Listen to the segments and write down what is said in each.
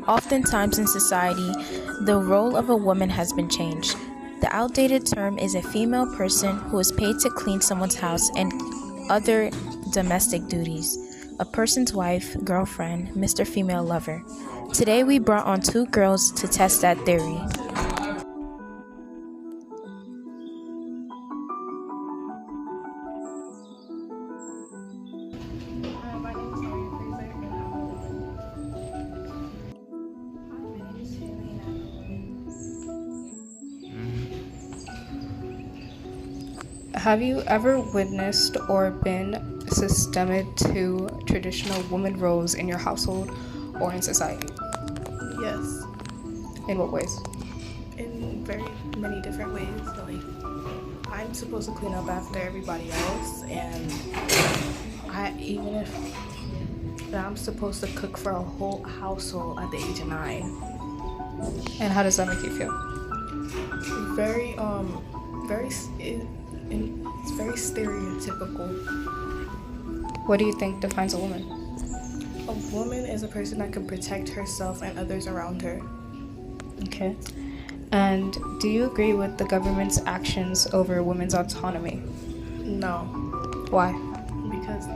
Oftentimes in society, the role of a woman has been changed. The outdated term is a female person who is paid to clean someone's house and other domestic duties. A person's wife, girlfriend, Mr. Female Lover. Today we brought on two girls to test that theory. Have you ever witnessed or been systemic to traditional woman roles in your household or in society? Yes, In what ways? in very many different ways. Like, I'm supposed to clean up after everybody else, and even if I'm supposed to cook for a whole household at the age of 9. And how does that make you feel? Very it's very stereotypical. What do you think defines a woman? A woman is a person that can protect herself and others around her. Okay. And do you agree with the government's actions over women's autonomy? No, Why? because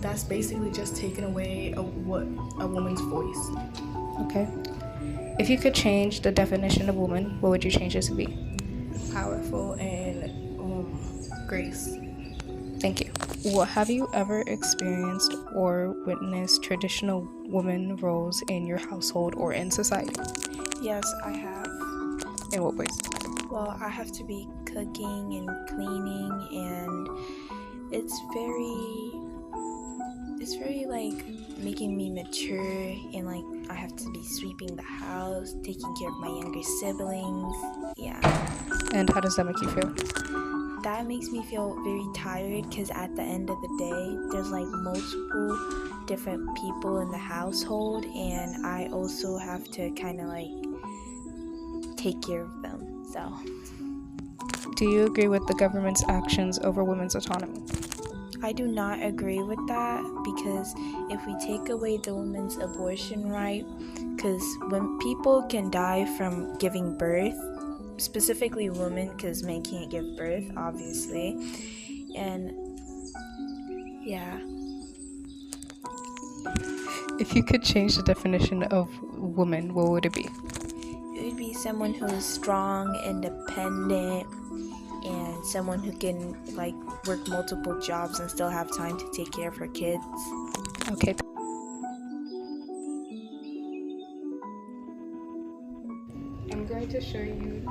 that's basically just taking away a woman's voice. Okay. If you could change the definition of woman, what would you change it to be? Powerful and grace. Thank you. What have you ever experienced or witnessed traditional woman roles in your household or in society? Yes, I have. In what ways? Well, I have to be cooking and cleaning, and it's very like making me mature, and like I have to be sweeping the house, taking care of my younger siblings. Yeah. And how does that make you feel? That makes me feel very tired because at the end of the day, there's like multiple different people in the household, and I also have to kind of like take care of them. So, Do you agree with the government's actions over women's autonomy? I do not agree with that because if we take away the woman's abortion right, because when people can die from giving birth, specifically women, because men can't give birth, obviously, and yeah. If you could change the definition of woman, what would it be? It would be someone who is strong, independent, and someone who can like work multiple jobs and still have time to take care of her kids. Okay. I'm going to show you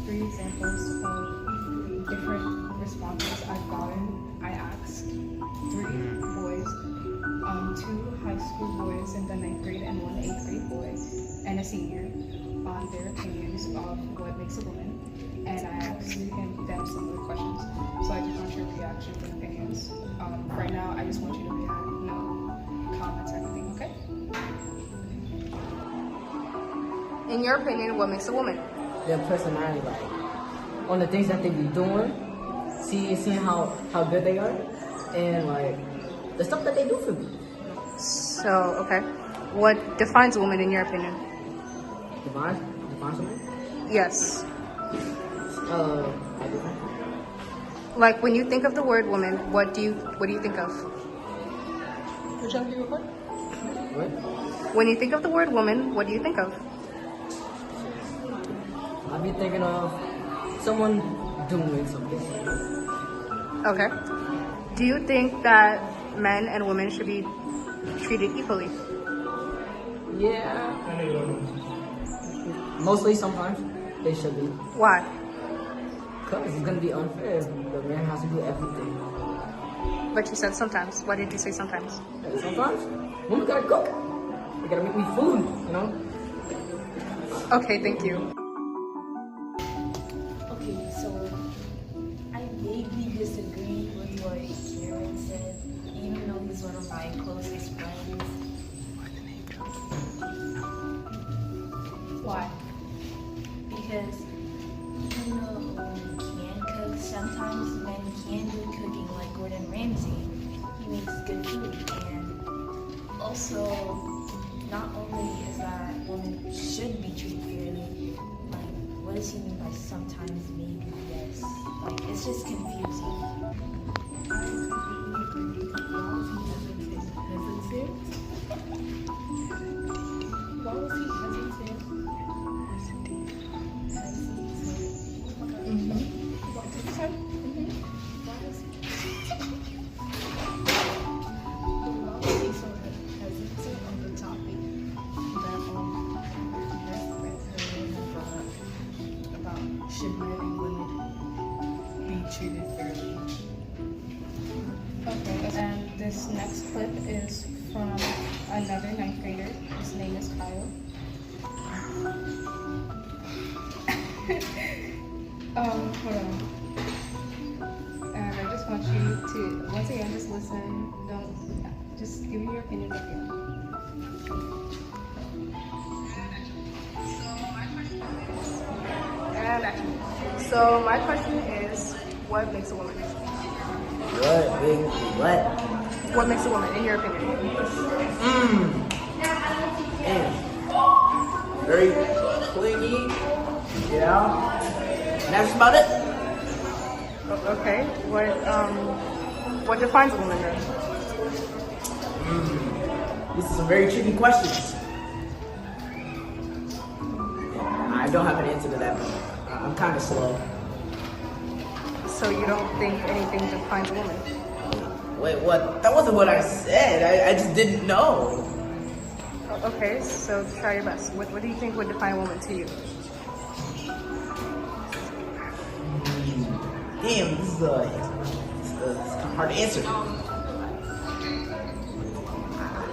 three examples of different responses I've gotten. I asked three boys, two high school boys in the 9th grade and one 8th grade boy and a senior, on their opinions of what makes a woman. And I asked them some of the questions. So I just want your reaction and opinions. Right now, I just want you to react, no comments or anything, okay? In your opinion, what makes a woman? Their personality, like on the things that they be doing, seeing how good they are, and like the stuff that they do for me. So, okay. What defines a woman in your opinion? Divine something? Yes. I do. Like when you think of the word woman, what do you think of? What? When you think of the word woman, what do you think of? I be thinking of someone doing something. Okay. Do you think that men and women should be treated equally? Yeah. Mostly sometimes they should be. Why? Because it's gonna be unfair. The man has to do everything. But you said sometimes. Why did you say sometimes? And sometimes women gotta cook. They gotta make me food, you know? Okay, thank you. Okay, so I vaguely disagree with what Karen said, even though he's one of my closest friends. Why? Because even though women can cook, sometimes men can do cooking, like Gordon Ramsay. He makes good food, and also should men and women be treated fairly? Okay, and this next clip is from another ninth grader. His name is Kyle. Hold on. And I just want you to, once again, just listen. Don't, just give me your opinion at the end. And action. So my question is, what makes a woman? What makes a woman, in your opinion? And very clingy. Yeah. And that's about it. Okay. What defines a woman then? These are some very tricky questions. I don't have an answer to that, but I'm kind of slow. So you don't think anything defines a woman? Wait, what? That wasn't what I said. I just didn't know. Okay, so try your best. What do you think would define a woman to you? Damn, this is it's hard to answer.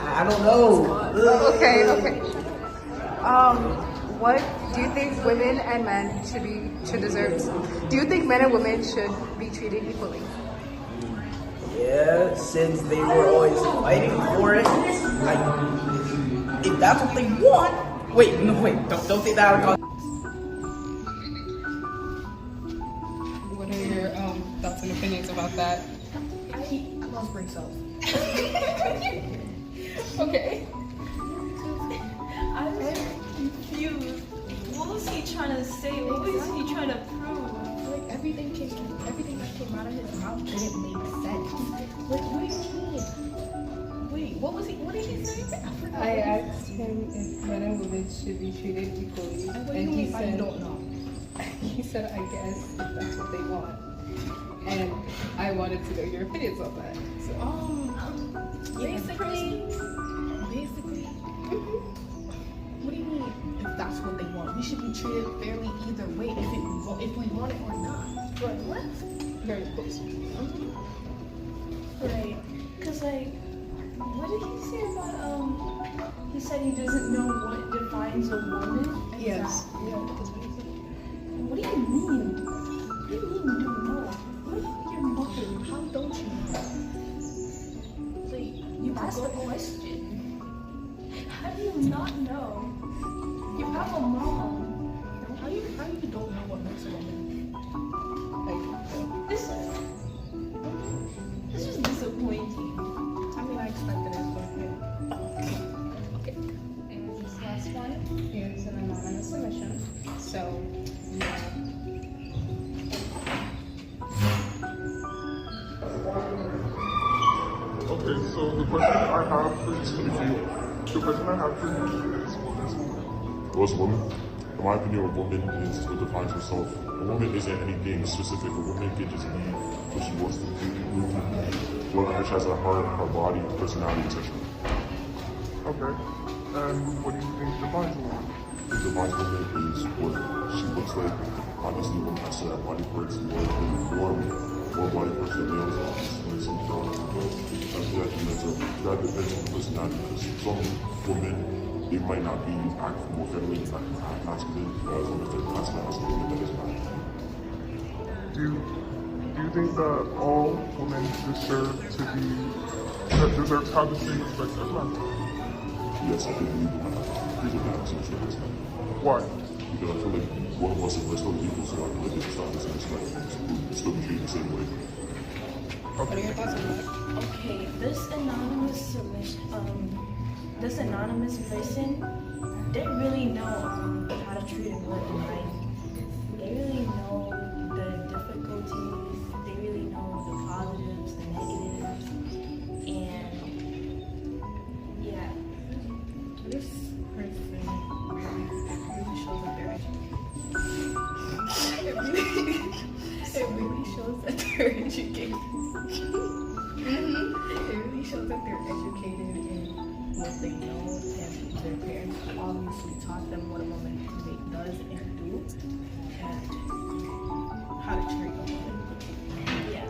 I don't know. Okay. What do you think women and men should deserve? Do you think men and women should be treated equally? Yeah, since they were always fighting for it. Like, if that's what they want. Wait, don't say that out. What are your thoughts and opinions about that? I lost brain cells. Okay. I was confused. What was he trying to say? What was he trying to prove? Like everything that came out of his mouth didn't make sense. Like, what do you mean? Wait, what did he say? I forgot. I asked him if men and women should be treated equally, What do and you he mean I said, don't know? he said, I guess if that's what they want. And I wanted to know your opinions on that. So, Basically, what do you mean if that's what they want? We should be treated fairly either way if we want it or not. But what? very close. Right. Cause like, what did he say about he said he doesn't know what defines a woman? Yes. Yeah, that's what he said. What do you mean? What do you mean you don't know? What are you mucking? How don't you know? Like, you asked a question. How do you not know? You have a mom. How you don't know what makes a woman? This is disappointing. I mean, I expected it, but yeah. Okay. And this last one is an anonymous submission. So, Okay, so the question I have for you is, what's a woman? In my opinion, a woman is what defines herself. A woman isn't anything specific. A woman can just be what she wants to do, whatever she has at heart, her body, personality, etc. Okay. And what do you think defines a woman? What defines a woman is what she looks like. Obviously, a woman has to have body parts, more body parts than males, like some girls. That depends on the personality, because some women, they might not be acting more feminine, not masculine, as long as they're masculine, that is not. Do you think that all women deserve to have the same respect as men? Yes, I do believe in that. Why? Because I feel like one of us is still equal, so I feel like it's not the same respect. It's still be treated the same way. what are your thoughts on that? Okay, this anonymous person, they really know how to treat a woman, right? They really know the difficulties, they really know the positives, the negatives, and yeah. This person really shows that they're educated. It really shows that they're educated. It really shows that they're educated and what they know, and their parents obviously taught them what a woman does and do, and how to treat a woman. Yeah.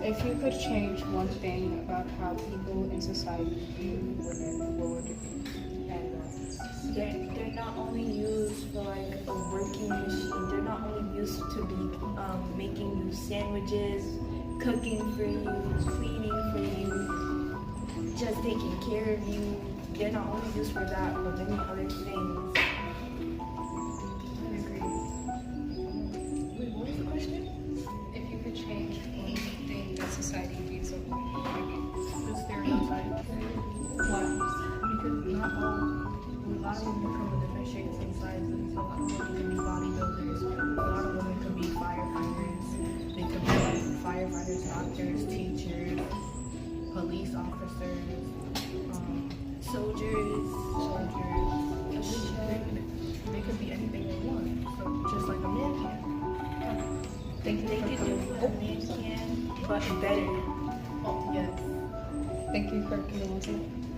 If you could change one thing about how people in society view women, what would it be? And They're not only used for like a working machine. They're not only used to be making you sandwiches, cooking for you, cleaning for you, just taking care of you. They're not only used for that, but many other things. I agree. Wait, what was the question? If you could change one thing that society views of women, what would it be? The stereotype. Why? Because not all, a lot of women come in different shapes and sizes. A lot of women can be bodybuilders. A lot of women can be firefighters. They could be like firefighters, doctors, teachers, police officers, Soldiers. They could be anything they want. So just like a man can. Thank you They for can do coming. what a man can, but better. Oh, yes. Thank you for coming on today.